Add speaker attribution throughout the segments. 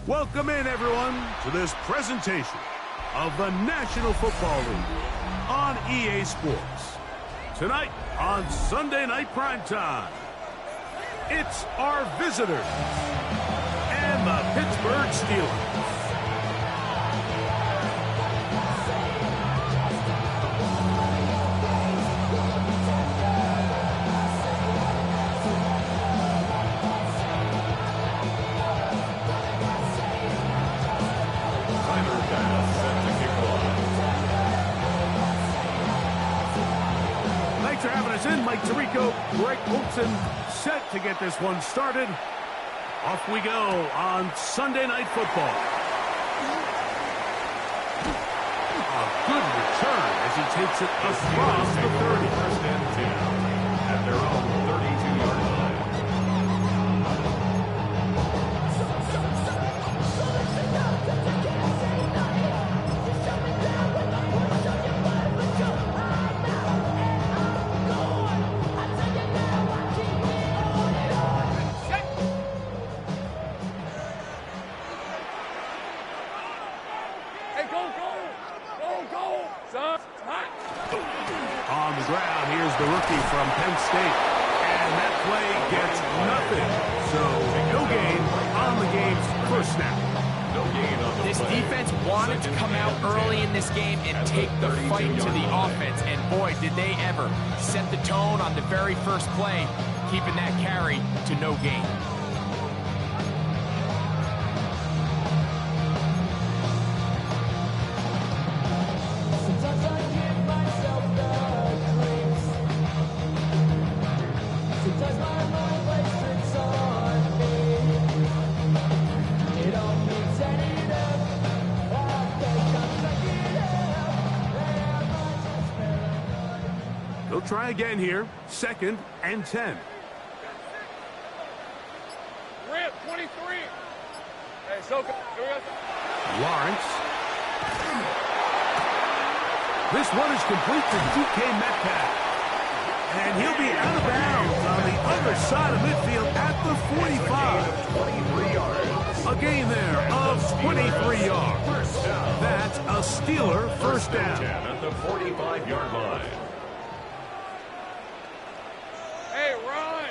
Speaker 1: Welcome in, everyone, to this presentation of the National Football League on EA Sports. Tonight on Sunday Night Primetime, it's our visitors and the Pittsburgh Steelers. Thanks for having us in. Mike Tirico, Greg Olson, set to get this one started. Off we go on Sunday Night Football. A good return as he takes it across the 30.
Speaker 2: First and 10 at their own 32-yard line.
Speaker 1: On the ground, here's the rookie from Penn State. And that play gets nothing. So, no gain on the game's first snap.
Speaker 2: No gain on the
Speaker 3: This
Speaker 2: play.
Speaker 3: defense wanted to come out early in this game and take the fight to the offense. And boy, did they ever set the tone on the very first play, keeping that carry to no gain.
Speaker 1: They'll try again here. 2nd and 10.
Speaker 4: Rip, 23. Hey, Soka, here we go.
Speaker 1: Lawrence. This one is complete to DK Metcalf. And he'll be out of bounds on the other side of midfield at the 45.
Speaker 2: 23 yards.
Speaker 1: A gain there of 23 yards. That's a Steeler first down.
Speaker 2: 10 at the 45-yard line.
Speaker 4: Hey, run.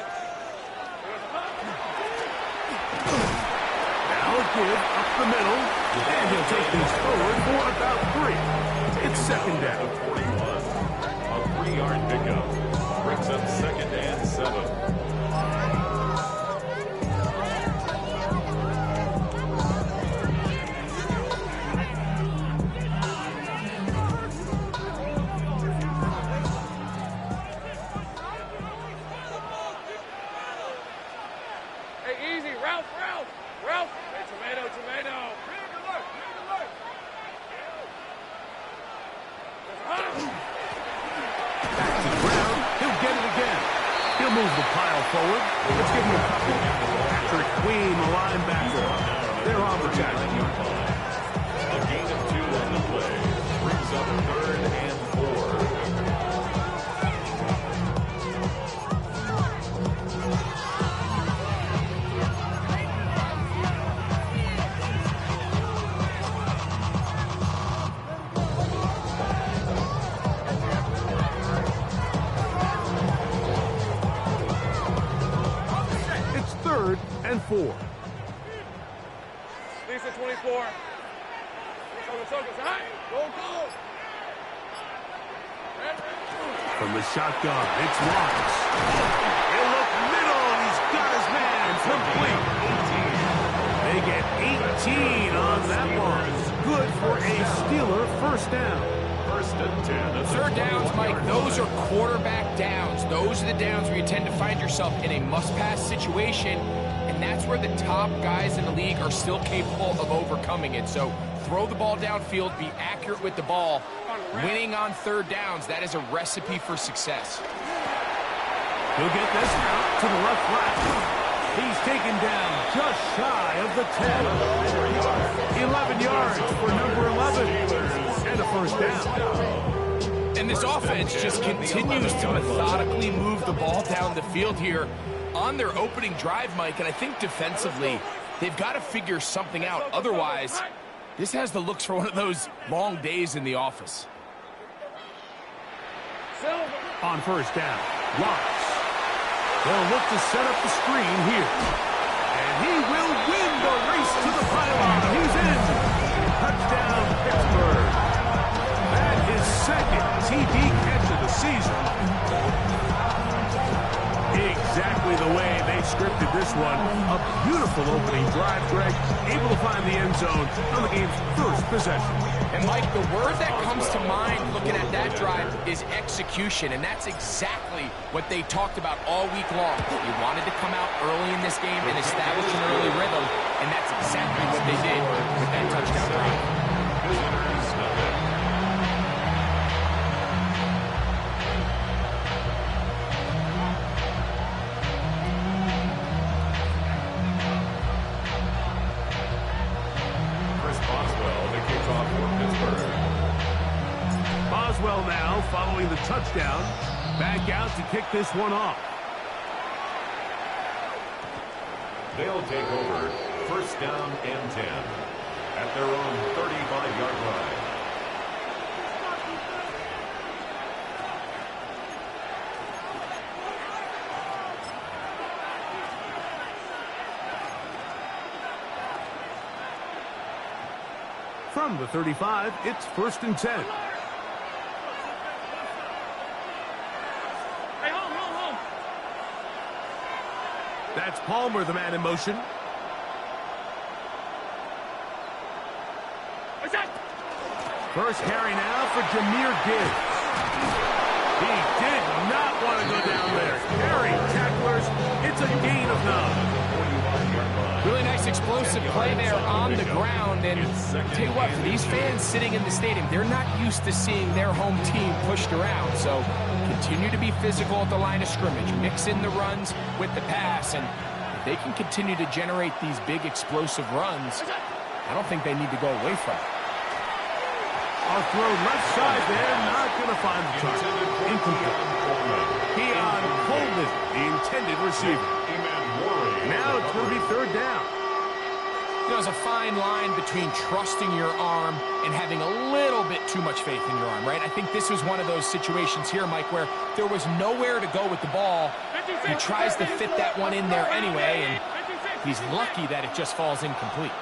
Speaker 1: Now a give up the middle. And he'll take these forward for about 3. It's 2nd down.
Speaker 2: 41. A 3-yard pickup. Brings up 2nd and 7.
Speaker 4: Hey, easy. Ralph. Hey, tomato.
Speaker 1: Back to the ground. He'll get it again. He'll move the pile forward. Let's give him a couple. Patrick Queen, the linebacker. They're on the tackle.
Speaker 2: A gain of 2 on the play. Brings up 3rd and 4.
Speaker 1: It's 3rd and 4.
Speaker 4: Lisa, 24. Soka, high. Go.
Speaker 1: From the shotgun, it's Lawrence. He'll look middle, and he's got his man complete. They get 18 on that one. Good for a Steeler first down.
Speaker 2: 1st and 10.
Speaker 3: Third downs, Mike, those are quarterback downs. Those are the downs where you tend to find yourself in a must-pass situation, and that's where the top guys in the league are still capable of overcoming it. So throw the ball downfield, be accurate with the ball. Winning on third downs, that is a recipe for success.
Speaker 1: He'll get this out to the left flat. He's taken down just shy of the 10. 11 yards for number 11. And a first down.
Speaker 3: And this offense just continues to methodically move the ball down the field here on their opening drive, Mike. And I think defensively, They've got to figure something out. Otherwise, this has the looks for one of those long days in the office.
Speaker 1: On first down, Lawrence. They'll look to set up the screen here. And he will win the race to the pylon. He's in. Touchdown, Pittsburgh. That is second TD catch of the season. Exactly the way they scripted this one. A beautiful opening drive, Greg. Able to find the end zone on the game's first possession.
Speaker 3: And, Mike, the word that comes to mind looking at that drive is execution, and that's exactly what they talked about all week long. You wanted to come out early in this game and establish an early rhythm, and that's exactly what they did with that touchdown drive.
Speaker 1: Boswell now following the touchdown. Back out to kick this one off.
Speaker 2: They'll take over first down and 10 at their own 35-yard line.
Speaker 1: From the 35, it's first and 10. That's Palmer, the man in motion. First carry now for Jahmyr Gibbs. He did not want to go down there. Carry tacklers. It's a gain of 9.
Speaker 3: Really nice explosive play there on the ground. And tell you what, for these fans sitting in the stadium, they're not used to seeing their home team pushed around. So continue to be physical at the line of scrimmage. Mix in the runs with the pass. And if they can continue to generate these big explosive runs, I don't think they need to go away from it.
Speaker 1: I'll throw left side there. Not going to find the target. Incomplete. Keon Coleman, the intended receiver. Now it's going to be third down.
Speaker 3: There's a fine line between trusting your arm and having a little bit too much faith in your arm, right? I think this was one of those situations here, Mike, where there was nowhere to go with the ball. He tries to fit that one in there anyway, and he's lucky that it just falls incomplete.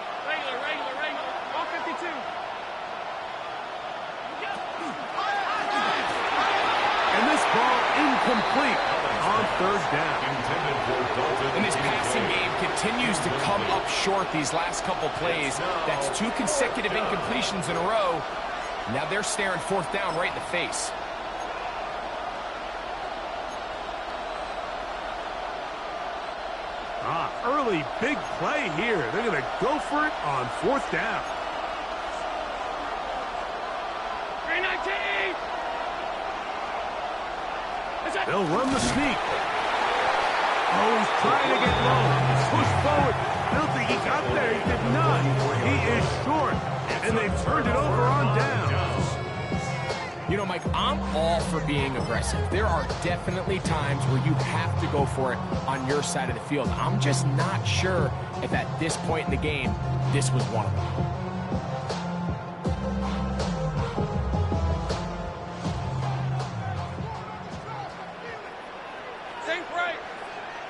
Speaker 1: And this ball incomplete on third down.
Speaker 3: And this passing game continues to come up short these last couple plays. That's 2 consecutive incompletions in a row. Now they're staring fourth down right in the face.
Speaker 1: Early big play here. They're going to go for it on fourth down.
Speaker 4: 319!
Speaker 1: They'll run the sneak. Oh, he's trying to get low. Push forward. I don't think he got there. He did not. He is short. And they've turned it over on downs.
Speaker 3: You know, Mike, I'm all for being aggressive. There are definitely times where you have to go for it on your side of the field. I'm just not sure if at this point in the game, this was one of them.
Speaker 4: Think right.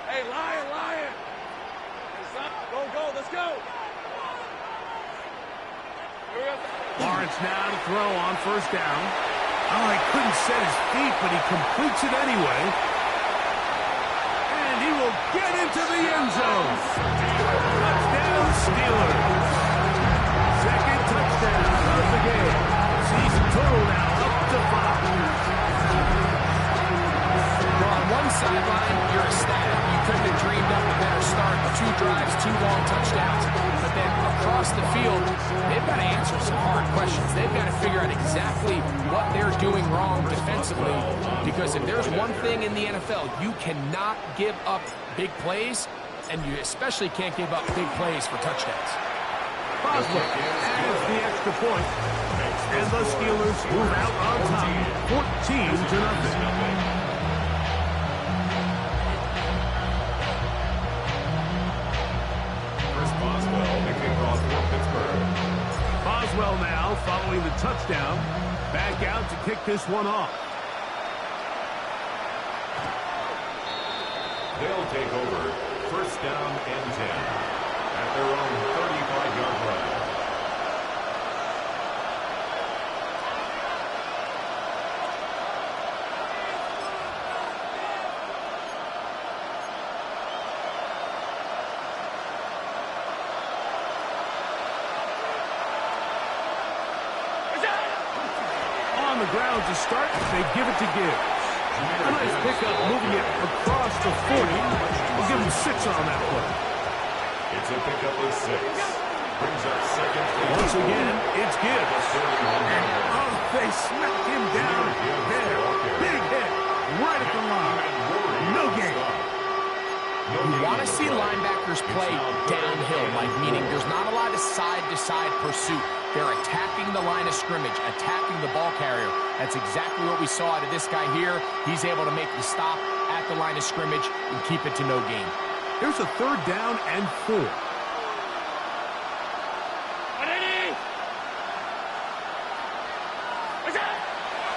Speaker 4: Hey, Lion. Go, let's go.
Speaker 1: Lawrence now to throw on first down. Oh, he couldn't set his feet, but he completes it anyway. And he will get into the end zone. Touchdown, Steelers. Second touchdown of the game. Season total now up to 5.
Speaker 3: Well, on one sideline, you're ecstatic. You couldn't have dreamed up a better start. 2 drives, 2 long touchdowns. But then across the field, they've got to answer some hard questions. They've got to figure out exactly what they're doing wrong defensively. Because if there's one thing in the NFL, you cannot give up big plays, and you especially can't give up big plays for touchdowns.
Speaker 1: Boswell adds the extra point. And the Steelers move out on top, 14-0. following the touchdown. Back out to kick this one off.
Speaker 2: They'll take over first down and 10 at their own 35-yard line.
Speaker 1: On the ground to start, they give it to Gibbs. A nice pickup, moving it across the 40. We'll give him 6 on that play.
Speaker 2: It's a pickup of 6. Brings up second.
Speaker 1: Once again, it's Gibbs. And they smacked him down there. Big hit, right at the line. No gain.
Speaker 3: You want to see linebackers play downhill, Mike, meaning there's not a lot of side-to-side pursuit. They're attacking the line of scrimmage, attacking the ball carrier. That's exactly what we saw out of this guy here. He's able to make the stop at the line of scrimmage and keep it to no gain.
Speaker 1: Here's a 3rd down and 4.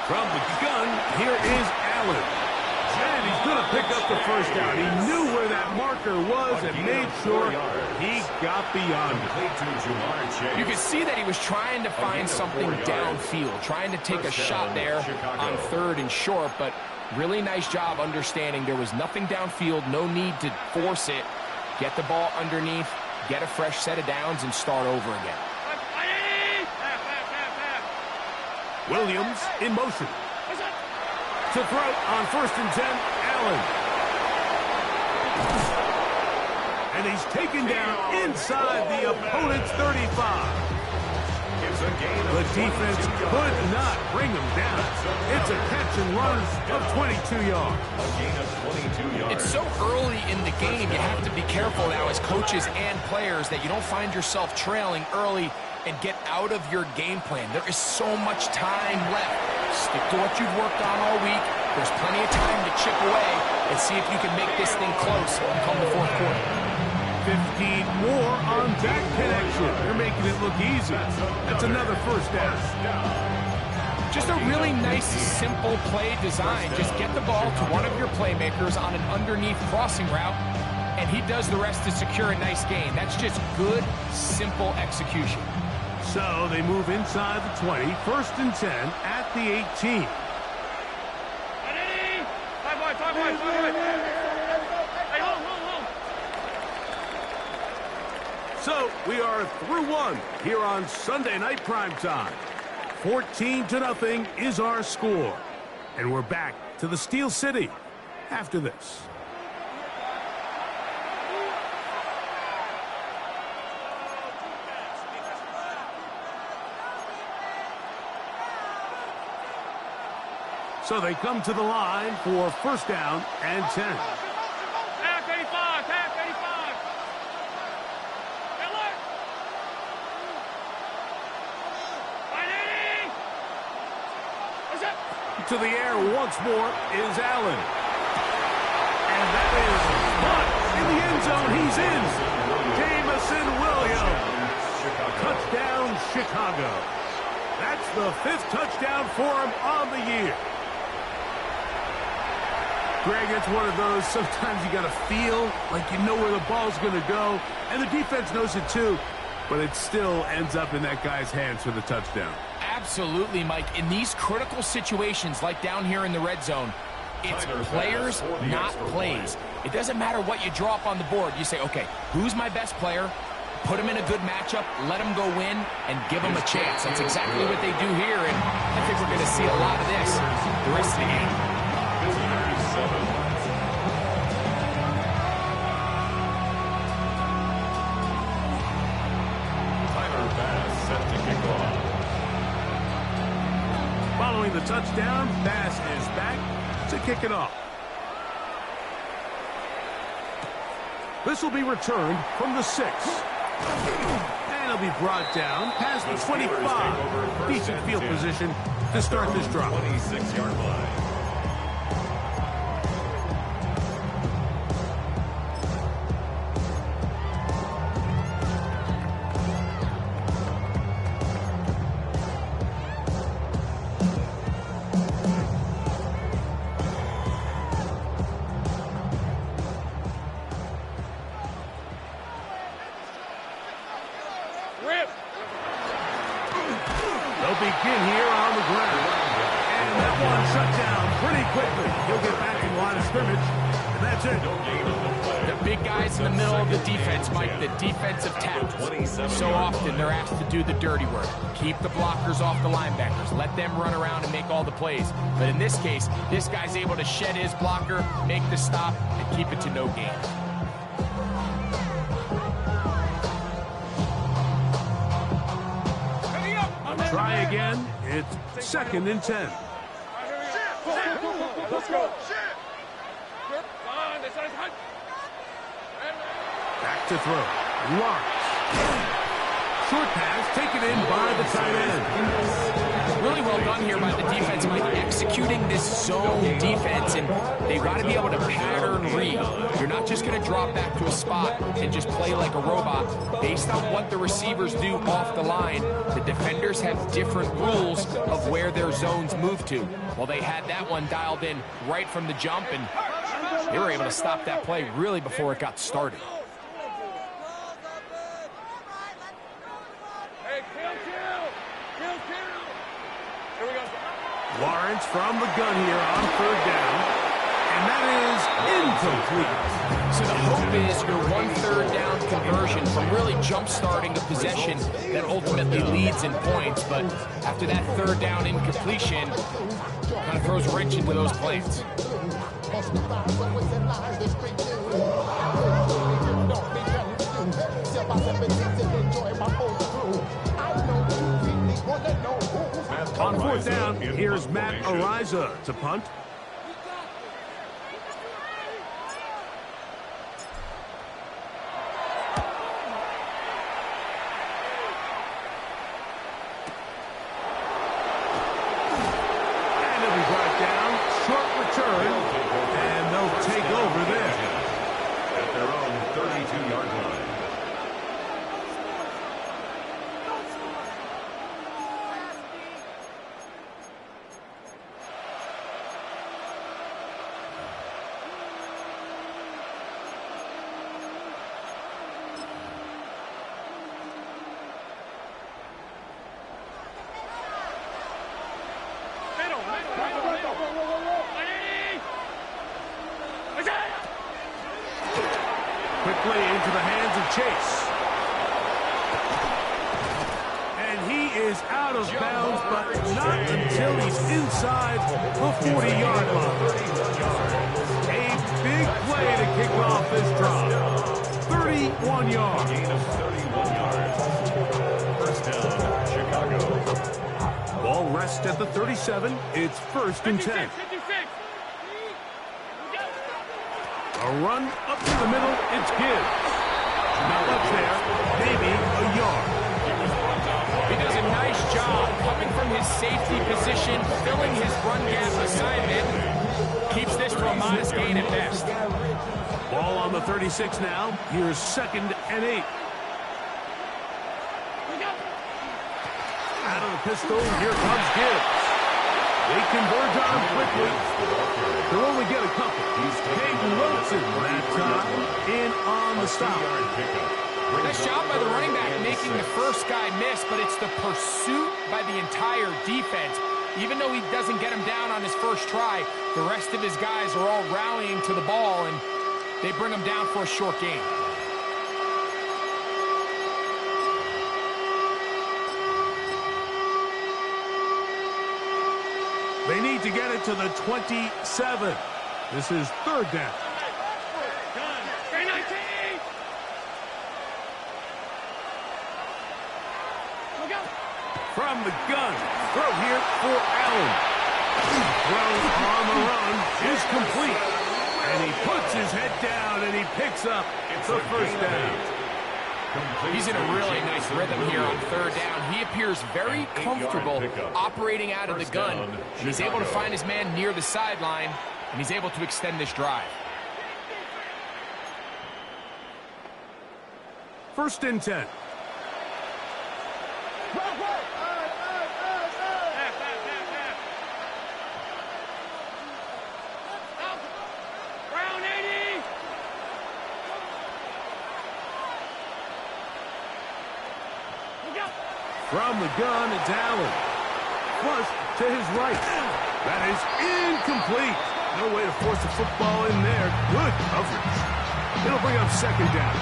Speaker 1: From the gun, here is Allen. And he's going to pick up the first down. He knew where that marker was and made sure he got beyond it.
Speaker 3: You could see that he was trying to find something downfield, trying to take a shot there on 3rd and short, but really nice job understanding there was nothing downfield, no need to force it. Get the ball underneath, get a fresh set of downs, and start over again.
Speaker 1: Williams in motion. To throw on 1st and 10, Allen. And he's taken down inside the opponent's 35. The defense could not bring him down. It's a catch and run of 22 yards.
Speaker 2: A gain of 22 yards.
Speaker 3: It's so early in the game, you have to be careful now as coaches and players that you don't find yourself trailing early and get out of your game plan. There is so much time left. Stick to what you've worked on all week. There's plenty of time to chip away and see if you can make this thing close come the 4th quarter.
Speaker 1: 15 more on that connection. They're making it look easy. That's another first down.
Speaker 3: Just a really nice, simple play design. Just get the ball to one of your playmakers on an underneath crossing route, and he does the rest to secure a nice gain. That's just good, simple execution.
Speaker 1: So they move inside the 20, 1st and 10 at the 18. So we are through one here on Sunday Night Primetime. 14-0 is our score. And we're back to the Steel City after this. So they come to the line for 1st down and 10.
Speaker 4: Tap 85, tap 85.
Speaker 1: To the air once more is Allen. And that is caught in the end zone. He's in. Jamison Williams. Touchdown, Chicago. That's the 5th touchdown for him on the year. Greg, it's one of those, sometimes you got to feel like you know where the ball's going to go, and the defense knows it too, but it still ends up in that guy's hands for the touchdown.
Speaker 3: Absolutely, Mike. In these critical situations, like down here in the red zone, it's players, not plays. It doesn't matter what you draw up on the board. You say, okay, who's my best player? Put him in a good matchup, let him go win, and give him a chance. That's exactly what they do here, and I think we're going to see a lot of this the rest of the game.
Speaker 1: Following the touchdown, Bass is back to kick it off. This will be returned from the 6. And it'll be brought down past the 25. Decent field position to start this drive.
Speaker 2: 26-yard line.
Speaker 1: pretty quickly. He'll get back in line of scrimmage, and that's it.
Speaker 3: The big guys in the middle of the defense, Mike, the defensive tackles. So often they're asked to do the dirty work. Keep the blockers off the linebackers. Let them run around and make all the plays. But in this case, this guy's able to shed his blocker, make the stop, and keep it to no gain.
Speaker 1: Try again. It's 2nd and 10.
Speaker 4: Let's go.
Speaker 1: Back to throw. Lawrence. Short pass taken in by the tight end.
Speaker 3: Really well done here by the defense, Mike, executing this zone defense, and they got to be able to pattern read. You're not just going to drop back to a spot and just play like a robot. Based on what the receivers do off the line, the defenders have different rules of where their zones move to. Well, they had that one dialed in right from the jump, and they were able to stop that play really before it got started.
Speaker 1: Lawrence from the gun here on 3rd down, and that is incomplete.
Speaker 3: So the hope is your 1/3 down conversion from really jump-starting a possession that ultimately leads in points, but after that 3rd down incompletion, kind of throws a wrench into those plans.
Speaker 1: On 4th down, here's Matt Ariza to punt. And he'll be brought down. Short return, and they'll take over there.
Speaker 2: At their own 32-yard line.
Speaker 1: Quickly into the hands of Chase. And he is out of bounds, but not until he's inside the 40-yard line. A big play to kick off this drive. 31 yards.
Speaker 2: Gain of 31 yards. First down, Chicago.
Speaker 1: Ball rests at the 37. It's 1st and 10. A run up to the middle, it's Gibbs. Not much there, maybe a yard.
Speaker 3: He does a nice job coming from his safety position, filling his run gap assignment. Keeps this to a modest gain at best.
Speaker 1: Ball on the 36 now. Here's 2nd and 8. Out of the pistol, here comes Gibbs. They converge on him quickly. They'll only get a couple. Peyton Wilson that time in on the stop.
Speaker 3: Nice job by the running back making the first guy miss, but it's the pursuit by the entire defense. Even though he doesn't get him down on his first try, the rest of his guys are all rallying to the ball, and they bring him down for a short gain.
Speaker 1: They need to get it to the 27. This is 3rd down. From the gun, throw here for Allen. Throw on the run is complete. And he puts his head down and he picks up the 1st down.
Speaker 3: He's in a really nice rhythm here on 3rd down. He appears very comfortable operating out of the gun, and he's able to find his man near the sideline, and he's able to extend this drive.
Speaker 1: 1st and 10. From the gun, it's Allen. Flush to his right. That is incomplete. No way to force the football in there. Good coverage. It'll bring up second down.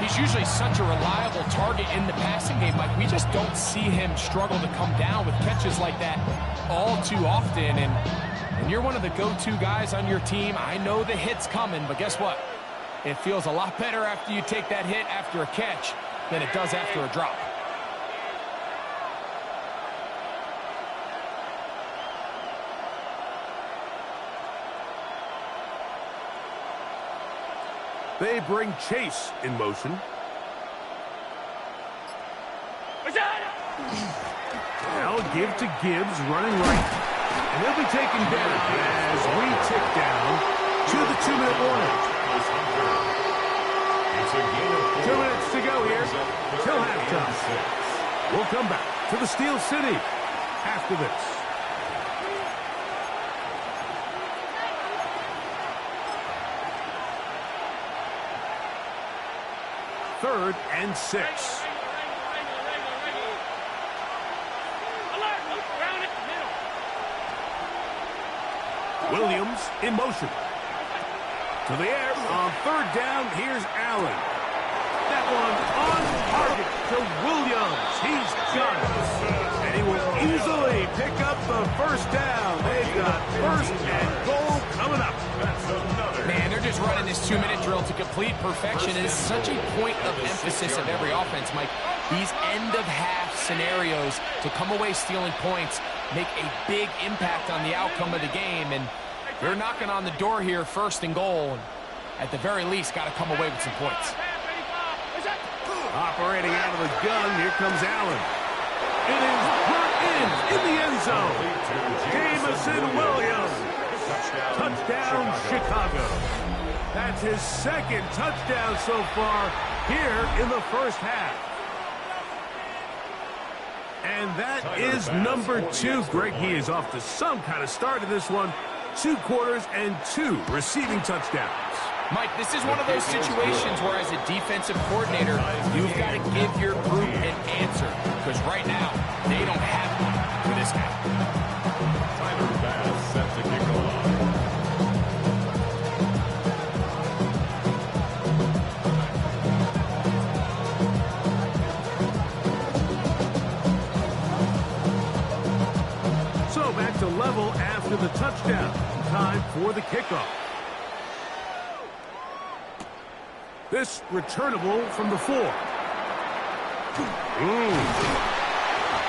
Speaker 3: He's usually such a reliable target in the passing game, Mike. We just don't see him struggle to come down with catches like that all too often. And you're one of the go-to guys on your team. I know the hit's coming, but guess what? It feels a lot better after you take that hit after a catch than it does after a drop.
Speaker 1: They bring Chase in motion. Now give to Gibbs, running right. And he'll be taken down as we tick down to the 2-minute warning. 2 minutes to go here till halftime. We'll come back to the Steel City after this. Third and 6. Williams in motion. To the air on third down. Here's Allen. That one on target to Williams. He's got it. And he will easily pick up the first down. They've got first and goal coming up.
Speaker 3: Man, they're just running this 2-minute drill to complete perfection. It is such a point of emphasis of every offense, Mike. These end-of-half scenarios to come away stealing points make a big impact on the outcome of the game. And they're knocking on the door here, first and goal. At the very least, got to come away with some points.
Speaker 1: Operating out of the gun, here comes Allen. It is brought in the end zone. Jamison Williams. Touchdown, Chicago. That's his second touchdown so far here in the first half. And that is number 2. Greg, he is off to some kind of start in this one. 2 quarters and 2 receiving touchdowns.
Speaker 3: Mike, this is one of those situations where as a defensive coordinator, you've got to give your group an answer. Because right now, they don't have one for this guy.
Speaker 2: Tyler Bass set to kick off.
Speaker 1: So back to level after the touchdown. Time for the kickoff. This returnable from the 4.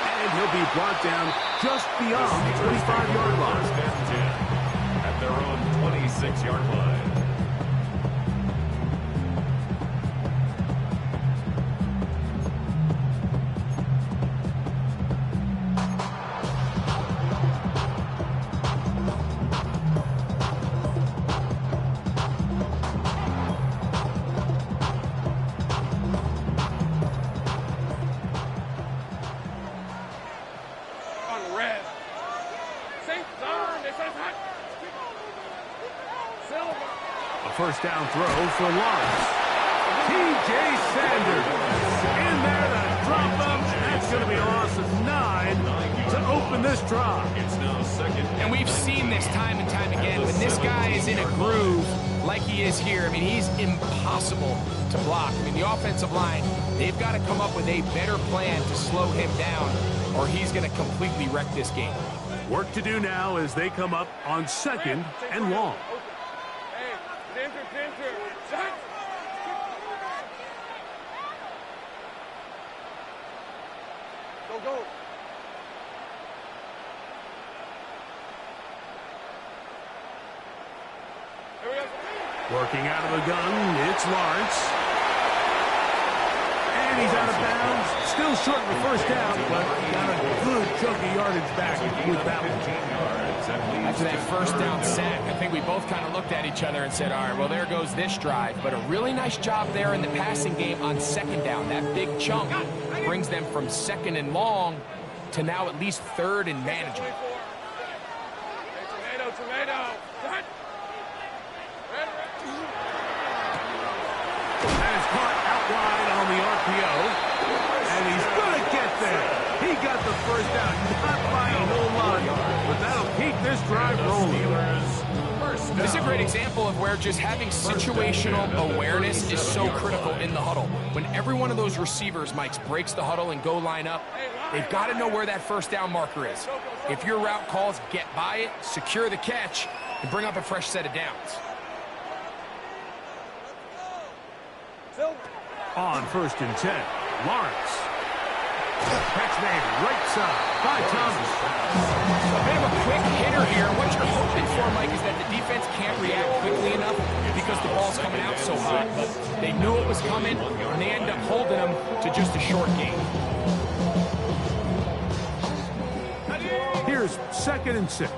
Speaker 1: And he'll be brought down just beyond the 25-yard line.
Speaker 2: First and 10 at their own 26-yard line.
Speaker 1: First down throw for Lawrence. T.J. Sanders in there to drop them. That's going to be a loss of 9 to open this drive.
Speaker 2: It's now second.
Speaker 3: And we've seen this time and time again. When this guy is in a groove like he is here, I mean, he's impossible to block. I mean, the offensive line, they've got to come up with a better plan to slow him down, or he's going to completely wreck this game.
Speaker 1: Work to do now as they come up on second and long.
Speaker 4: Go.
Speaker 1: Working out of the gun, it's Lawrence. And he's out of bounds. Still short of the first down, but got a good chunk of yardage back with that one.
Speaker 3: After that first down sack, I think we both kind of looked at each other and said, all right, well, there goes this drive. But a really nice job there in the passing game on second down. That big chunk brings them from second and long to now at least third and manageable.
Speaker 4: Tomato.
Speaker 1: And it's caught out wide on the RPO. And he's going to get there. He got the first down. Not by a whole lot, but that'll drive rolling.
Speaker 3: This is a great example of where just having situational awareness is so critical in the huddle. When every one of those receivers, Mike, breaks the huddle and go line up, they've got to know where that first down marker is. If your route calls, get by it, secure the catch, and bring up a fresh set of downs.
Speaker 1: On 1st and 10, Lawrence. Catch made right side by Thomas.
Speaker 3: A bit of a quick hitter here. What you're hoping for, Mike, is that the defense can't react quickly enough because the ball's coming out so hot. But they knew it was coming, and they end up holding them to just a short game.
Speaker 1: Here's 2nd and 6.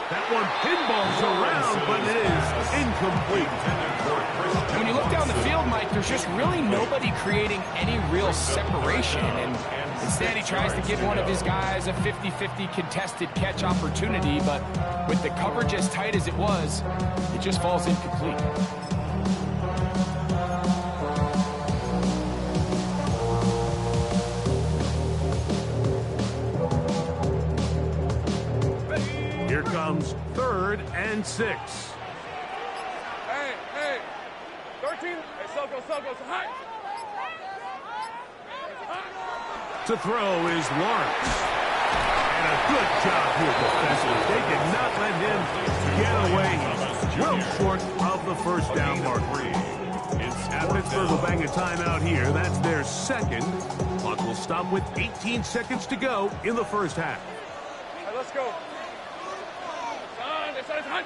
Speaker 1: That one pinballs around, but it is incomplete.
Speaker 3: When you look down the field, Mike, there's just really nobody creating any real separation. And instead, he tries to give one of his guys a 50-50 contested catch opportunity. But with the coverage as tight as it was, it just falls incomplete.
Speaker 1: Here comes 3rd and 6.
Speaker 4: Hey. 13. Hey, Soko, high.
Speaker 1: To throw is Lawrence. And a good job here defensively. They did not let him get away. He's well short of the first down mark. Pittsburgh will bang a timeout here. That's their 2nd. Clock will stop with 18 seconds to go in the first half.
Speaker 4: Hey, let's go. It's hot.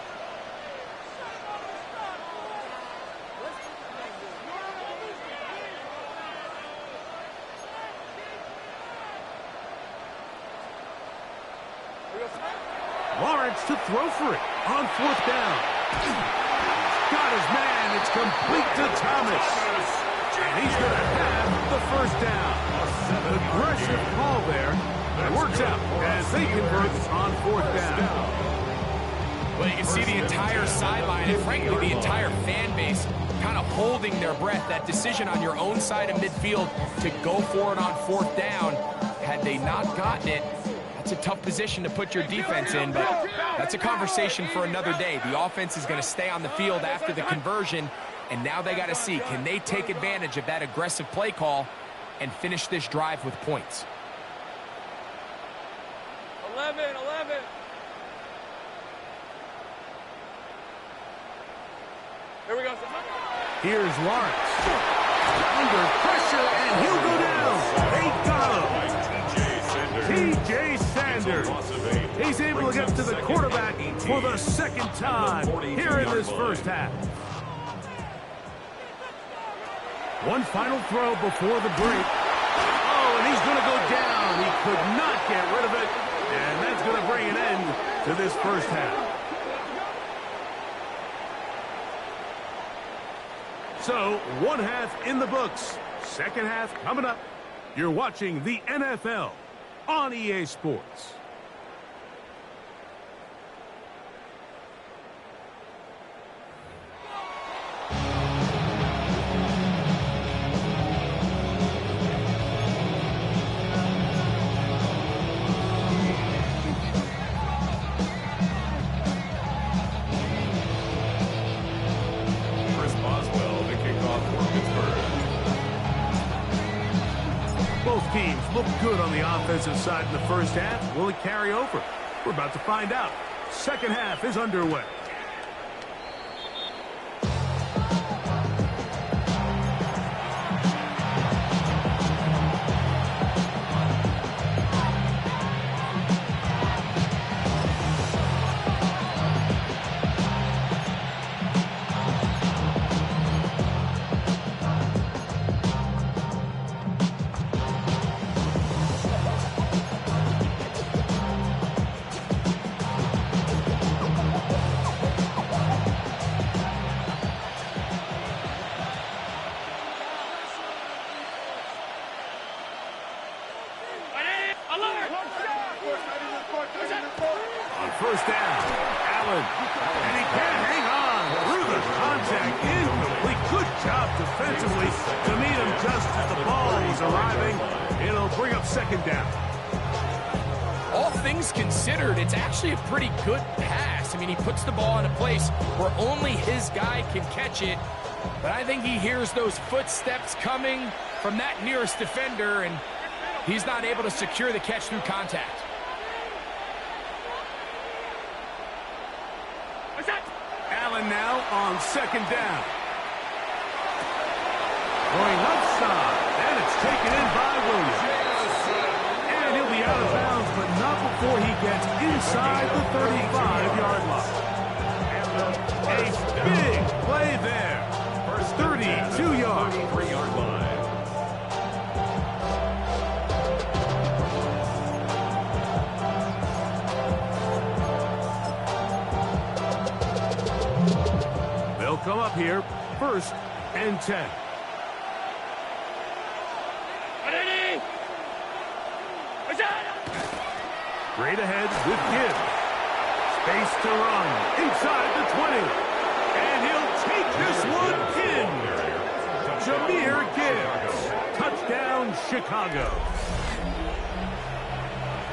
Speaker 1: Lawrence to throw for it on 4th down. Got his man. It's complete to Thomas. And he's going to have the first down. Aggressive call there. It works out as they convert on 4th down.
Speaker 3: Well, you can see the entire sideline and, frankly, the entire fan base kind of holding their breath. That decision on your own side of midfield to go for it on 4th down, had they not gotten it, that's a tough position to put your defense in, but that's a conversation for another day. The offense is going to stay on the field after the conversion, and now they got to see, can they take advantage of that aggressive play call and finish this drive with points?
Speaker 4: 11. Here we go.
Speaker 1: Here's Lawrence. Under pressure, and he'll go down. They got him. T.J. Sanders. He's able to get to the quarterback for the 2nd time here in this first half. One final throw before the break. Oh, and he's going to go down. He could not get rid of it, and that's going to bring an end to this first half. So, 1 half in the books. 2nd half coming up. You're watching the NFL on EA Sports. Both teams look good on the offensive side in the first half. Will it carry over? We're about to find out. 2nd half is underway. On 1st down, Allen, and he can't hang on through the contact. Incomplete. Good job defensively to meet him just as the ball was arriving. It'll bring up 2nd down.
Speaker 3: things considered, it's actually a pretty good pass. I mean, he puts the ball in a place where only his guy can catch it. But I think he hears those footsteps coming from that nearest defender, and he's not able to secure the catch through contact.
Speaker 1: Allen now on second down. Going outside, and it's taken in by Williams. And he'll be out of bounds, but not before he gets inside the 35-yard line. A big play there. 32 yards.
Speaker 2: 33-yard line.
Speaker 1: They'll come up here, 1st and 10. Straight ahead with Gibbs. Space to run inside the 20. And he'll take this one in. Jahmyr Gibbs. Touchdown, Chicago.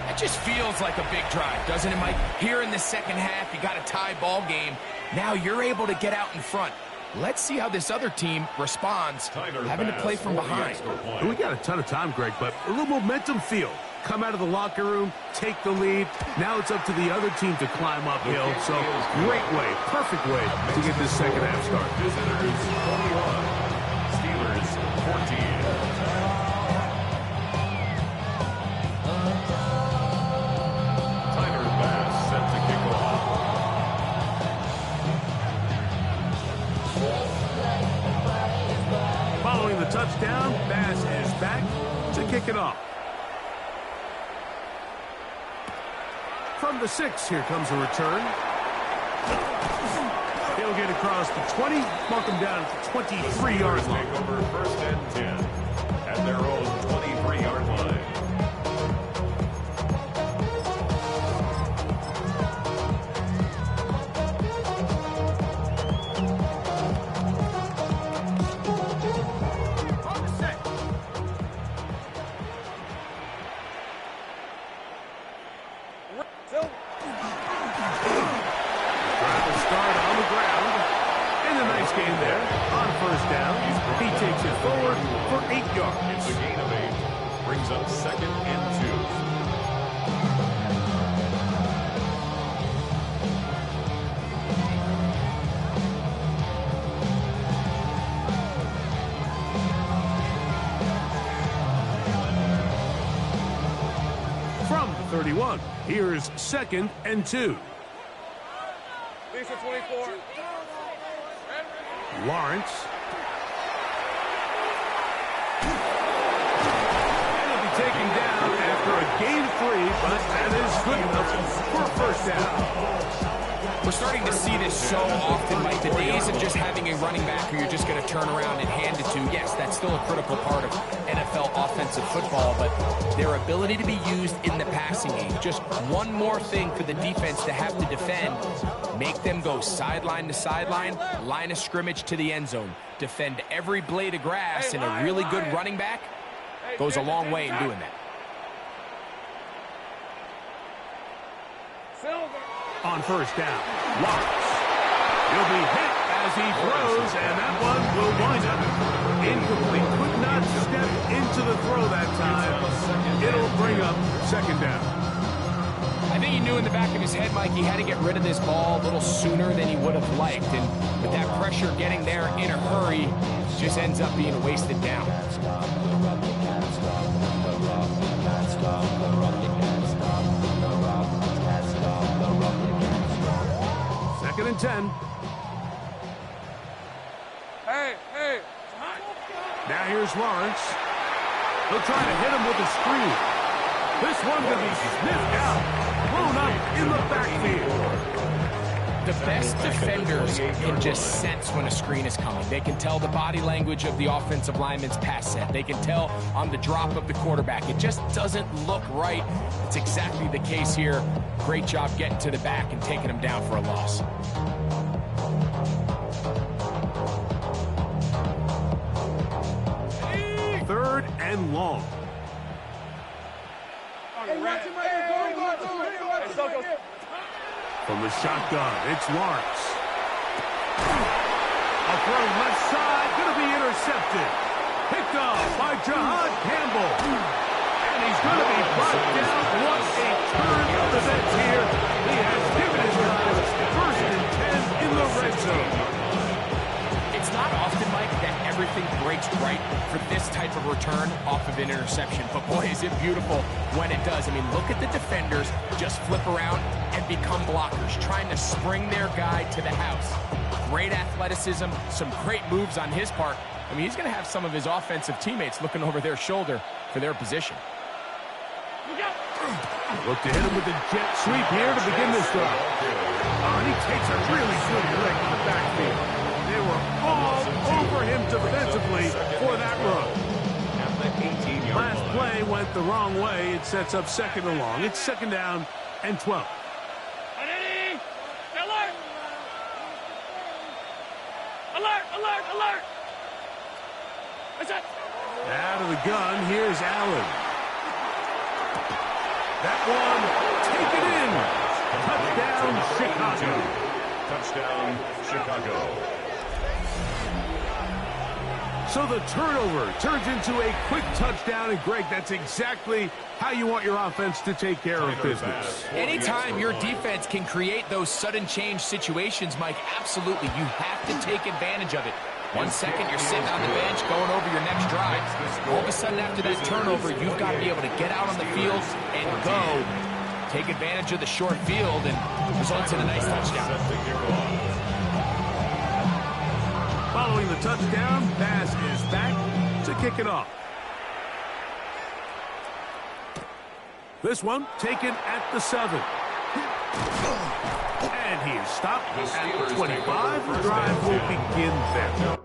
Speaker 3: It just feels like a big drive, doesn't it, Mike? Here in the second half, you got a tie ball game. Now you're able to get out in front. Let's see how this other team responds, having to play from behind.
Speaker 1: We got a ton of time, Greg, but a little momentum feel. Come out of the locker room, take the lead. Now it's up to the other team to climb uphill. So great way, perfect way to get this second half started.
Speaker 2: Visitors 21, Steelers 14. Tyler Bass set to kick off.
Speaker 1: Following the touchdown, Bass is back to kick it off. From the 6, here comes a return. He'll get across the 20, mark him down at the 23-yard line.
Speaker 2: Take over 1st and 10 at their own 23-yard line.
Speaker 1: Game there on 1st down. He takes it forward for 8 yards.
Speaker 2: It's a gain of 8. Brings up 2nd and 2.
Speaker 1: From the 31, here's 2nd and 2.
Speaker 4: Lisa 24.
Speaker 1: Lawrence. And he'll be taken down after a gain of 3, but that is good enough for a 1st down.
Speaker 3: We're starting to see this so often, like the days of just having a running back who you're just going to turn around and hand it to. Yes, that's still a critical part of NFL offensive football, but their ability to be used in the passing game. Just one more thing for the defense to have to defend. Make them go sideline to sideline, line of scrimmage to the end zone. Defend every blade of grass, and a really good running back goes a long way in doing that.
Speaker 1: On 1st down, Lawrence. He'll be hit as he throws, and that one will wind up incomplete. Could not step into the throw that time. It'll bring up 2nd down.
Speaker 3: I think he knew in the back of his head, Mike, he had to get rid of this ball a little sooner than he would have liked. And with that pressure getting there in a hurry, just ends up being a wasted down.
Speaker 1: 2nd and 10.
Speaker 4: Hey.
Speaker 1: Now here's Lawrence. He'll try to hit him with a screen. This one will be sniffed out. Blown up in the backfield.
Speaker 3: The best defenders can just sense when a screen is coming. They can tell the body language of the offensive lineman's pass set. They can tell on the drop of the quarterback. It just doesn't look right. It's exactly the case here. Great job getting to the back and taking him down for a loss.
Speaker 1: Third and long.
Speaker 4: Hey, watch him right here. Go.
Speaker 1: From the shotgun, it's Lawrence. A throw left side, going to be intercepted. Picked up by Jahad Campbell. And he's going to be brought down. What a turn of events here. He has given his guys first and 10 in the red zone.
Speaker 3: It's not often, Mike, that everything breaks right for this type of return off of an interception. But boy, is it beautiful when it does. I mean, look at the defenders just flip around and become blockers, trying to spring their guy to the house. Great athleticism, some great moves on his part. I mean, he's going to have some of his offensive teammates looking over their shoulder for their position.
Speaker 1: Look to hit him with the jet sweep here to begin this drive. Oh, and he takes a really good lick in the backfield. They were all over him defensively for that run. Last play went the wrong way. It sets up second and long. It's second down and 12.
Speaker 4: Alert!
Speaker 1: Out of the gun, here's Allen. That one, take it in. Touchdown, Chicago.
Speaker 2: Touchdown, Chicago.
Speaker 1: So the turnover turns into a quick touchdown, and Greg, that's exactly how you want your offense to take care of business.
Speaker 3: Anytime your defense can create those sudden change situations, Mike, absolutely, you have to take advantage of it. 1 second, you're sitting on the bench, going over your next drive. All of a sudden, after that turnover, you've got to be able to get out on the field and go. Take advantage of the short field, and results in a nice touchdown.
Speaker 1: Following the touchdown, pass is back to kick it off. This one taken at the 7. And he is stopped at the 25. The drive will begin there.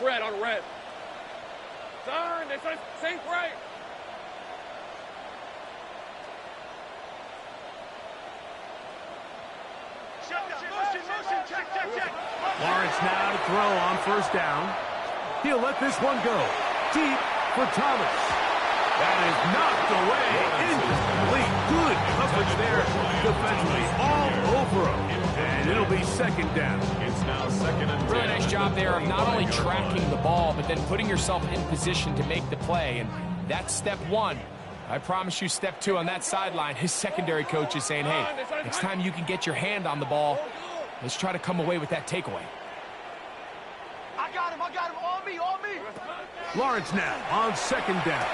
Speaker 4: Red on red. Turn, they say safe right. Motion, check.
Speaker 1: Lawrence now to throw on first down. He'll let this one go. Deep for Thomas. That is knocked away. Incomplete. Good coverage there defensively. All over him. And it'll be second down.
Speaker 2: It's now second and 10.
Speaker 3: Really nice job there of not only tracking the ball, but then putting yourself in position to make the play. And that's step 1. I promise you step 2 on that sideline. His secondary coach is saying, hey, next time you can get your hand on the ball, let's try to come away with that takeaway.
Speaker 4: I got him. On me.
Speaker 1: Lawrence now on second down.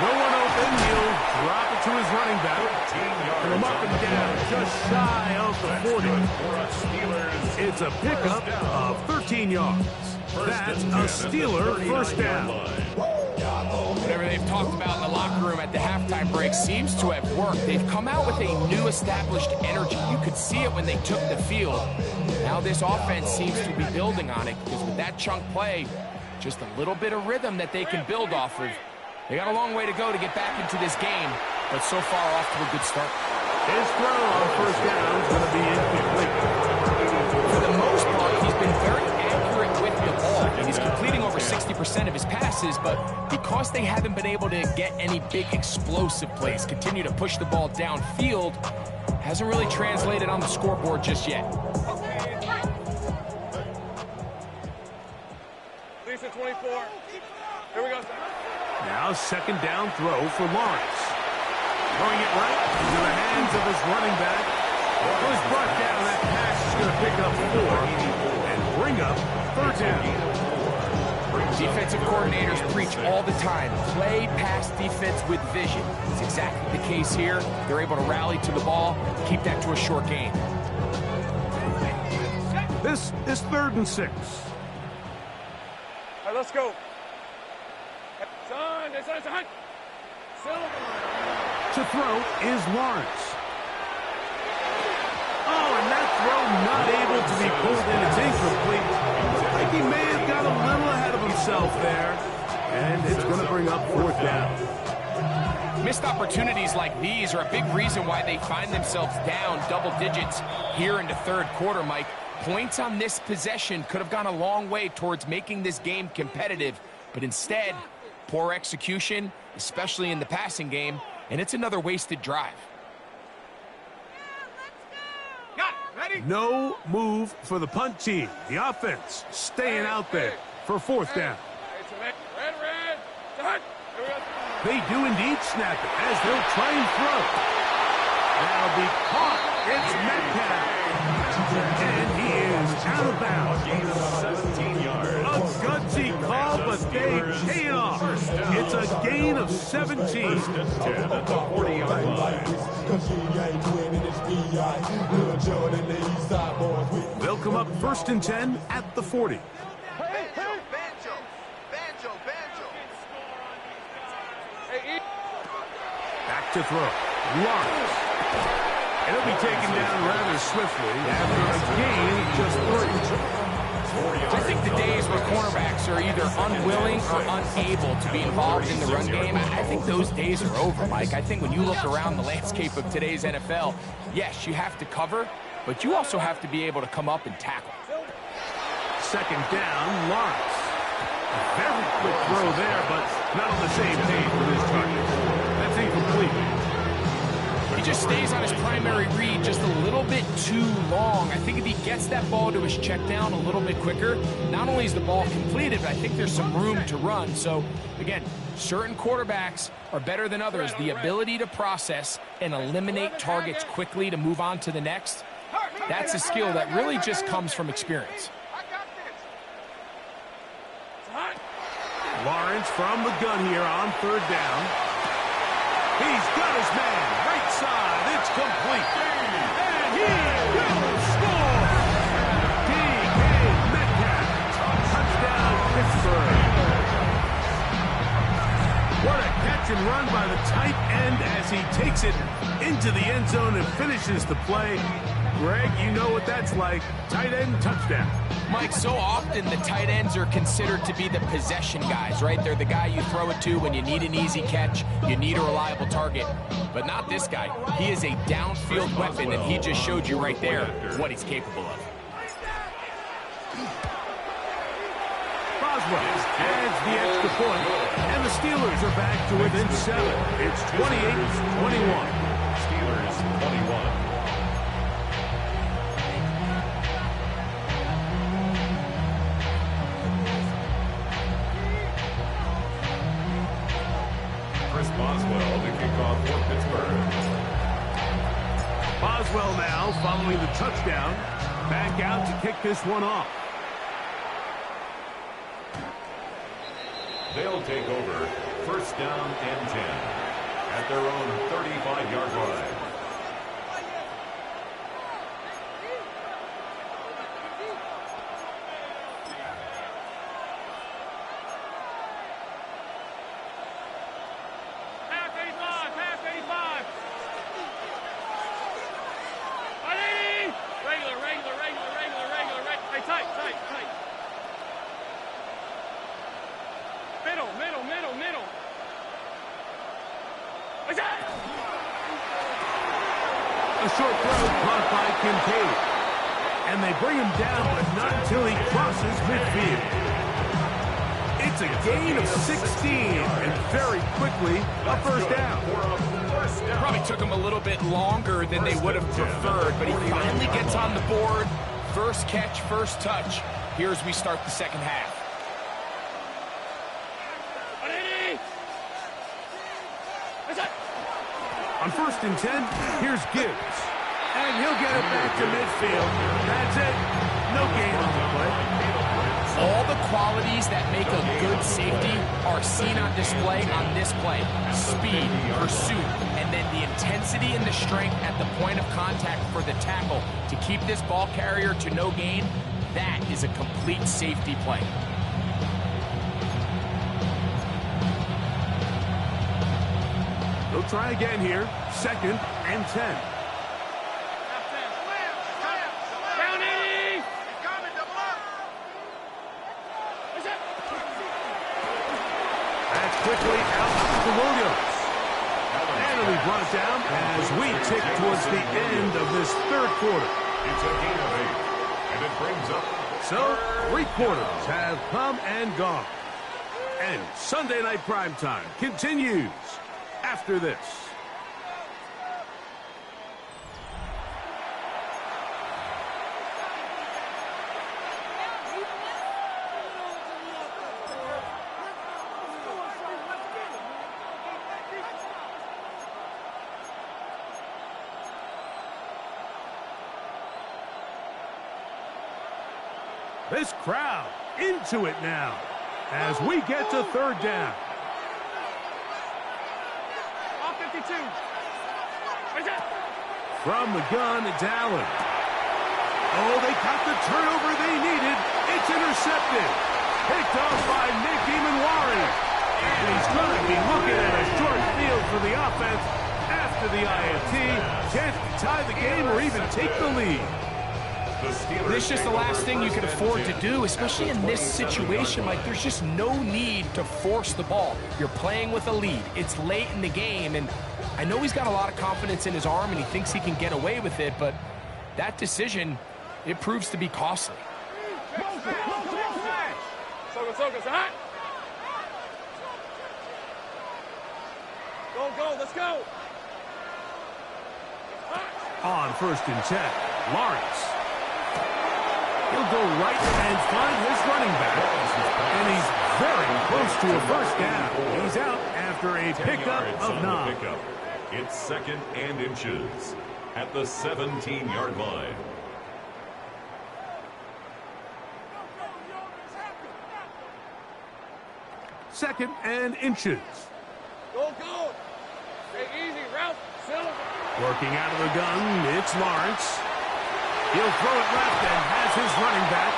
Speaker 1: No one open. He'll drop it to his running back. And him up and down, just shy of the 40. It's a pickup of 13 yards. That's a Steeler first down.
Speaker 3: Whatever they've talked about in the locker room at the halftime break seems to have worked. They've come out with a new established energy. You could see it when they took the field. Now this offense seems to be building on it, because with that chunk play, just a little bit of rhythm that they can build off of. They got a long way to go to get back into this game, but so far off to a good start.
Speaker 1: His throw on first down is going to be incomplete.
Speaker 3: For the most part, he's been very accurate with the ball, and he's completing over 60% of his passes, but because they haven't been able to get any big explosive plays, continue to push the ball downfield, hasn't really translated on the scoreboard just yet.
Speaker 4: Lisa 24. Here we go.
Speaker 1: Now second down throw for Lawrence. Throwing it right into the hands of his running back. Well, he's brought down. That pass is going to pick up 4 and bring up third down.
Speaker 3: Defensive coordinators preach all the time, play pass defense with vision. It's exactly the case here. They're able to rally to the ball, keep that to a short gain.
Speaker 1: This is 3rd and 6.
Speaker 4: All right, let's go. Son.
Speaker 1: To throw is Lawrence. Oh, and that throw not able to be pulled in. It's incomplete. I think he may have got a little ahead of himself there. And it's going to bring up 4th down.
Speaker 3: Missed opportunities like these are a big reason why they find themselves down double digits here in the third quarter, Mike. Points on this possession could have gone a long way towards making this game competitive, but instead, poor execution, especially in the passing game, and it's another wasted drive.
Speaker 1: No move for the punt team. The offense staying out there for 4th down. They do indeed snap it as they'll try and throw. That'll be caught. It's Metcalf. And he is out of bounds.
Speaker 2: 17 yards.
Speaker 1: A gutsy call, but they pay it off. It's a gain of 17.
Speaker 2: 10 at the 40-yard line.
Speaker 1: They'll come up 1st and 10 at the 40. Back to throw. Lawrence. It'll be taken down rather swiftly after a gain of just 3.
Speaker 3: I think the days where cornerbacks are either unwilling or unable to be involved in the run game, I think those days are over, Mike. I think when you look around the landscape of today's NFL, yes, you have to cover, but you also have to be able to come up and tackle.
Speaker 1: Second down, Lawrence. A very quick throw there, but not on the same page with his target. That's incomplete.
Speaker 3: He just stays on his primary read just a little bit too long. I think if he gets that ball to his check down a little bit quicker, not only is the ball completed, but I think there's some room to run. So, again, certain quarterbacks are better than others. The ability to process and eliminate targets quickly to move on to the next, that's a skill that really just comes from experience.
Speaker 1: Lawrence from the gun here on 3rd down. He's got his man. Right side. It's complete. And he will score. D.K. Metcalf. Touchdown, Pittsburgh. What a catch and run by the tight end as he takes it into the end zone and finishes the play. Greg, you know what that's like. Tight end touchdown.
Speaker 3: Mike, so often the tight ends are considered to be the possession guys, right? They're the guy you throw it to when you need an easy catch, you need a reliable target. But not this guy. He is a downfield weapon, and he just showed you right there what he's capable of.
Speaker 1: Boswell adds the extra point, and the Steelers are back to within 7. It's 28-21.
Speaker 2: Steelers 21. Boswell to kick off for Pittsburgh.
Speaker 1: Boswell now following the touchdown. Back out to kick this one off.
Speaker 2: They'll take over 1st down and 10 at their own 35-yard line.
Speaker 1: A short throw caught by Kincaid. And they bring him down, but not until he crosses midfield. It's a gain of 16, and very quickly, a first down.
Speaker 3: Probably took him a little bit longer than they would have preferred, but he finally gets on the board. First catch, first touch. Here as we start the second half.
Speaker 1: On 1st and 10, here's Gibbs. And he'll get it back to midfield. That's it. No gain on the play.
Speaker 3: All the qualities that make a good safety are seen on display on this play. Speed, pursuit, and then the intensity and the strength at the point of contact for the tackle to keep this ball carrier to no gain. That is a complete safety play.
Speaker 1: They'll try again here. 2nd and 10. Quickly out to Williams. And it'll be brought down as we tick towards the end of this 3rd quarter.
Speaker 2: It's a gain of 8, and it brings up.
Speaker 1: So, 3 quarters have come and gone. And Sunday Night Primetime continues after this. This crowd into it now as we get to 3rd down.
Speaker 4: All 52.
Speaker 1: From the gun, it's Allen. Oh, they got the turnover they needed. It's intercepted. Picked off by Nick Emanwari. And he's going to be looking at a short field for the offense after the INT. Chance to tie the game or even take the lead.
Speaker 3: This is just the last thing you can afford to do, especially in this situation. Like, there's just no need to force the ball. You're playing with a lead. It's late in the game, and I know he's got a lot of confidence in his arm, and he thinks he can get away with it, but that decision, it proves to be costly.
Speaker 4: Go, let's go.
Speaker 1: On 1st and 10, Lawrence. He'll go right and find his running back. And he's very close to a first down. He's out after a pickup of 9.
Speaker 2: It's 2nd and inches at the 17-yard line.
Speaker 1: Second and inches.
Speaker 4: Go. Stay easy, Ralph. Silver.
Speaker 1: Working out of the gun, it's Lawrence. He'll throw it left and has his running back.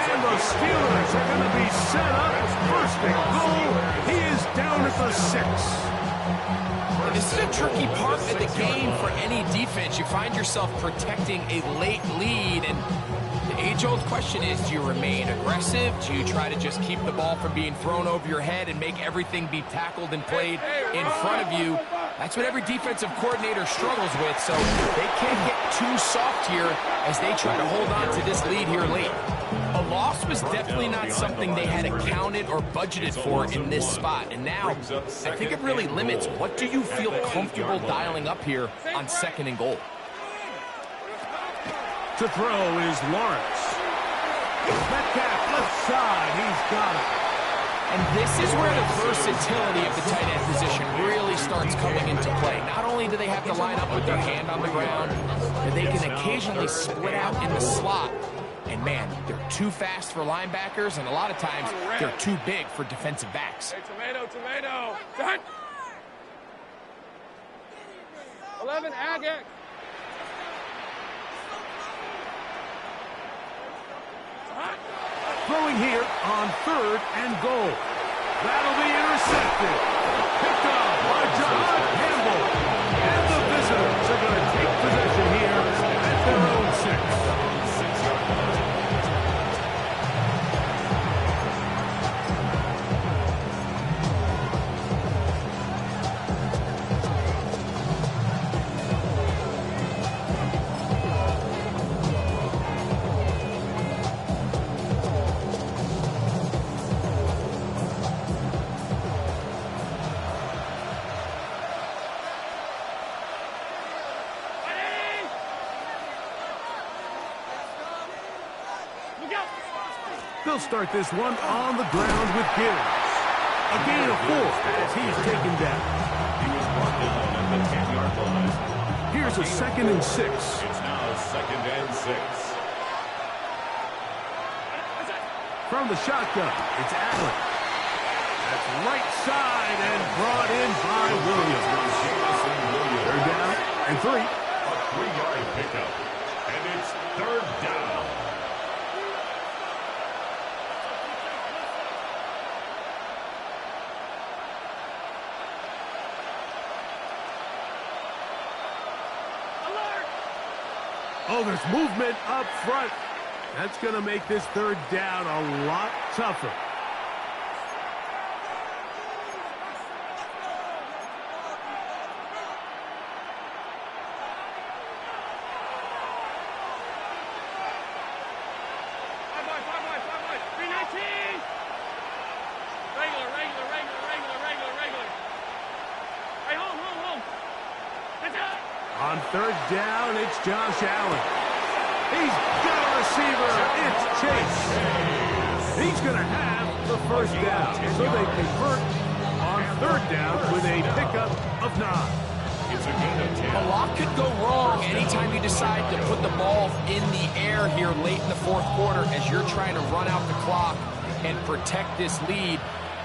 Speaker 1: And the Steelers are going to be set up. 1st and goal. He is down at the 6.
Speaker 3: And this is a tricky part of the game for any defense. You find yourself protecting a late lead, and the age-old question is, do you remain aggressive? Do you try to just keep the ball from being thrown over your head and make everything be tackled and played in front of you? That's what every defensive coordinator struggles with, so they can't get too soft here as they try to hold on to this lead here late. A loss was definitely not something they had accounted or budgeted for in this spot, and now I think it really limits what do you feel comfortable dialing up here on 2nd and goal.
Speaker 1: To throw is Lawrence. Metcalf left side, he's got it.
Speaker 3: And this is where the versatility of the tight end position really starts coming into play. Not only do they have to line up with their hand on the ground, but they can occasionally split out in the slot. And man, they're too fast for linebackers, and a lot of times they're too big for defensive backs.
Speaker 4: Hey, tomato. Done. 11, Agate.
Speaker 1: Throwing here on 3rd and goal. That'll be intercepted. Picked off by John Campbell. And the visitors are going to take possession here at their own 6. They'll start this one on the ground with Gibbs. A gain of 4 as he's taken down.
Speaker 2: He was brought down at the 10-yard line.
Speaker 1: Here's a 2nd and 6.
Speaker 2: It's now 2nd and 6.
Speaker 1: From the shotgun, it's Allen. That's right side and brought in by Williams. They're down and 3.
Speaker 2: A 3-yard pickup. And it's 3rd down.
Speaker 1: Oh, there's movement up front. That's going to make this 3rd down a lot tougher. On 3rd down, it's Josh Allen. He's got a receiver. It's Chase. He's going to have the 1st down. So they convert on 3rd down with a pickup of 9.
Speaker 2: It's a gain of 10.
Speaker 3: A lot could go wrong anytime you decide to put the ball in the air here late in the 4th quarter as you're trying to run out the clock and protect this lead.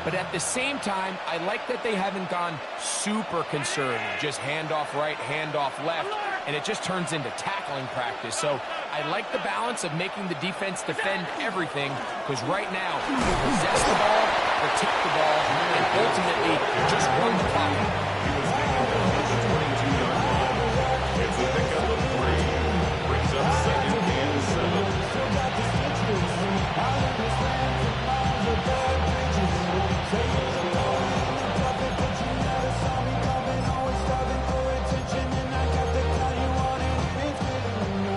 Speaker 3: But at the same time, I like that they haven't gone super conservative, just handoff right, handoff left, and it just turns into tackling practice. So I like the balance of making the defense defend everything, because right now, possess the ball, protect the ball, and ultimately just run the clock.
Speaker 2: He was taken down at the 22-yard line. It's a pickup of 3. Brings up 2nd and 7.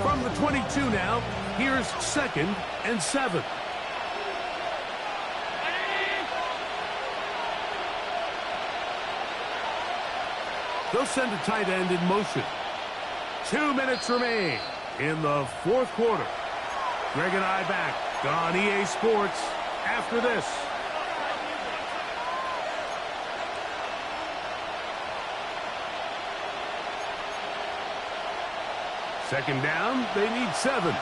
Speaker 1: From the 22 now, here's 2nd and 7. They'll send a tight end in motion. 2 minutes remain in the 4th quarter. Greg and I back on EA Sports after this. Second down, they need 7.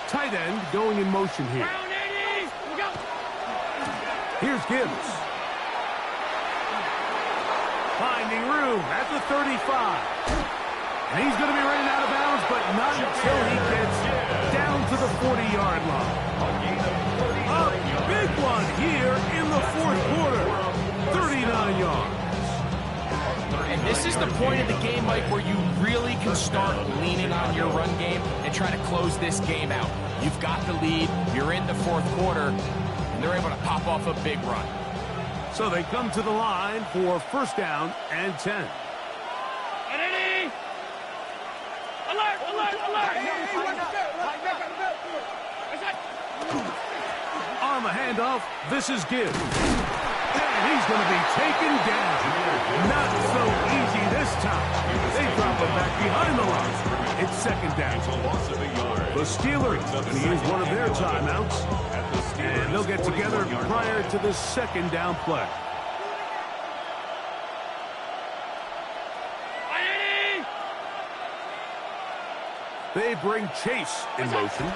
Speaker 1: Tight end going in motion here. Here's Gibbs. Finding room at the 35. And he's going to be running out of bounds, but not until he gets down to the 40-yard line. A big one here in the 4th quarter. 39 yards.
Speaker 3: And this is the point of the game, Mike, where you really can start leaning on your run game and try to close this game out. You've got the lead, you're in the 4th quarter, and they're able to pop off a big run.
Speaker 1: So they come to the line for 1st down and 10.
Speaker 4: Alert, alert, alert!
Speaker 1: On the handoff, this is Gibbs. And he's going to be taken down. Not so easy this time. They drop him back behind the line. It's 2nd down.
Speaker 2: It's a loss of a yard.
Speaker 1: The Steelers going to use one of their timeouts. And they'll get together prior to the 2nd down play. They bring Chase in motion.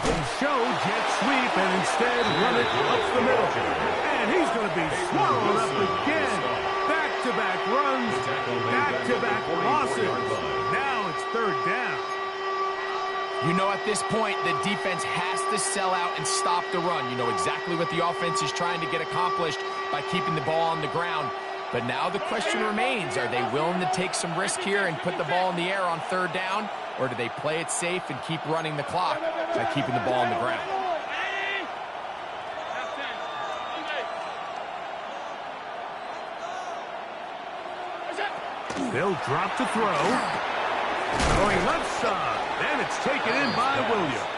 Speaker 1: They show jet sweep and instead run it up the middle. And he's going to be swallowed up again. Back-to-back runs, back-to-back losses. Now it's 3rd down.
Speaker 3: You know, at this point, the defense has to sell out and stop the run. You know exactly what the offense is trying to get accomplished by keeping the ball on the ground. But now the question remains, are they willing to take some risk here and put the ball in the air on 3rd down? Or do they play it safe and keep running the clock by keeping the ball on the ground?
Speaker 1: They'll drop to throw. Going left side. And it's taken in by Williams.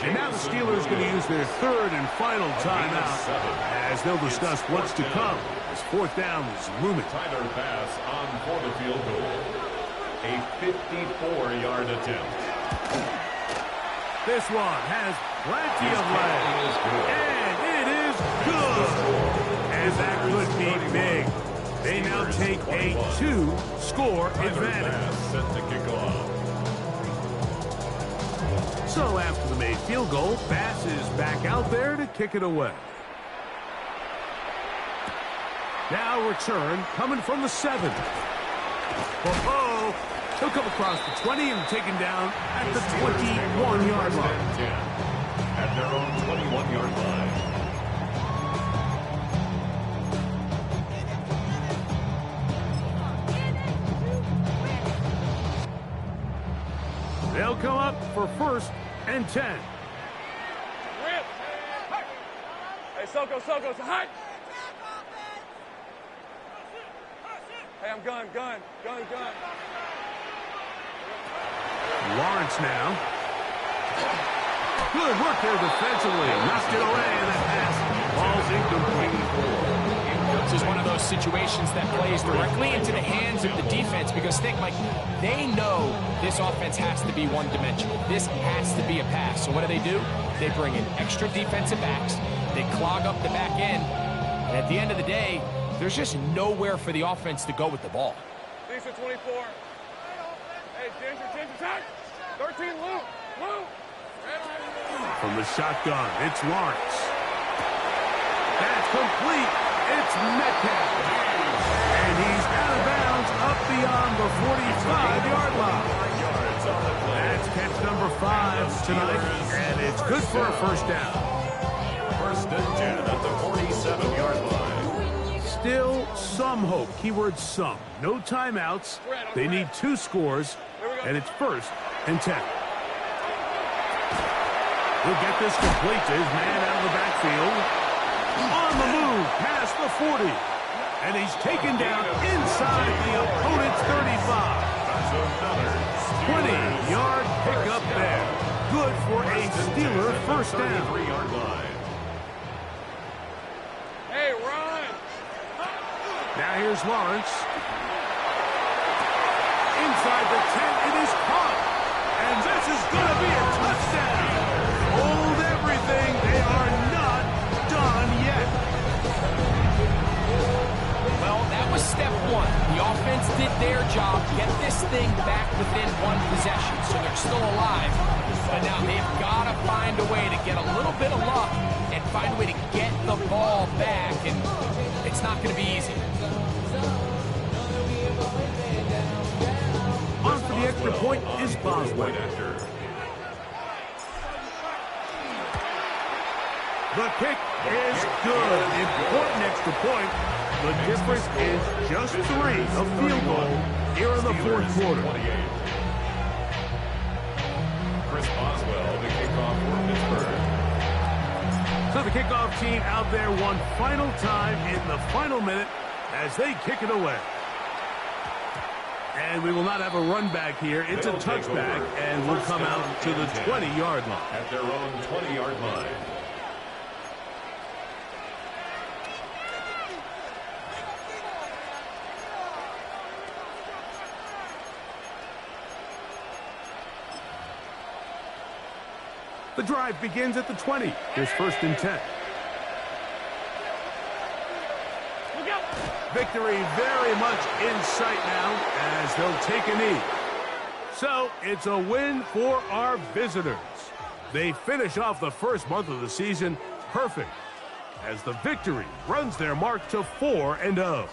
Speaker 1: And now the Steelers going to use their 3rd and final timeout as they'll discuss what's to come as 4th down is looming.
Speaker 2: Tyler pass on for the field goal. A 54-yard attempt.
Speaker 1: This one has plenty of legs. And it is good. And that could be big. They now take a 2-score advantage.
Speaker 2: Set to kick off.
Speaker 1: So after the made field goal, Bass is back out there to kick it away. Now return coming from the 7. Oh, he'll come across the 20 and taken down at the 21-yard line.
Speaker 2: At their own 21-yard line.
Speaker 1: They'll come up for 1st and 10.
Speaker 4: Rip. Hey, Soko, hide. Hey, I'm gun.
Speaker 1: Lawrence now. Good work there defensively. Knocked it away, and that pass falls incomplete.
Speaker 3: This is one of those situations that plays directly into the hands of the defense because think, Mike, they know this offense has to be one-dimensional. This has to be a pass. So what do? They bring in extra defensive backs. They clog up the back end. And at the end of the day, there's just nowhere for the offense to go with the ball.
Speaker 4: Lisa 24. Hey, Ginger, tight. 13, Lou.
Speaker 1: From the shotgun, it's Lawrence. That's complete. It's Metcalf. And he's out of bounds up beyond the 45-yard line. That's catch number 5 tonight, and it's good for a first down.
Speaker 2: 1st and 10 at the 47-yard line.
Speaker 1: Still some hope. Keyword some. No timeouts. They need 2 scores, and it's 1st and 10. He'll get this complete to his man out of the backfield. On the move past the 40. And he's taken down inside the opponent's 35. 20-yard pickup there. Good for a Steeler first down.
Speaker 2: 33-yard line.
Speaker 4: Hey, run.
Speaker 1: Now here's Lawrence. Inside the 10, it is caught. And this is going to be a touchdown. Hold everything. They are not done yet.
Speaker 3: Well, that was step 1. The offense did their job, get this thing back within 1 possession, so they're still alive. But now they've got to find a way to get a little bit of luck and find a way to get the ball back, and it's not going to be easy.
Speaker 1: On for the extra point is Boswell. The kick is good. Important extra point. The difference is just 3, a field goal here in the 4th quarter.
Speaker 2: Chris Boswell, the kickoff for Pittsburgh.
Speaker 1: So the kickoff team out there one final time in the final minute as they kick it away. And we will not have a run back here. It's a touchback, and we'll come out to the 20-yard line.
Speaker 2: At their own 20-yard line.
Speaker 1: The drive begins at the 20. Here's 1st and 10. Victory very much in sight now as they'll take a knee. So it's a win for our visitors. They finish off the first month of the season perfect as the victory runs their mark to 4-0.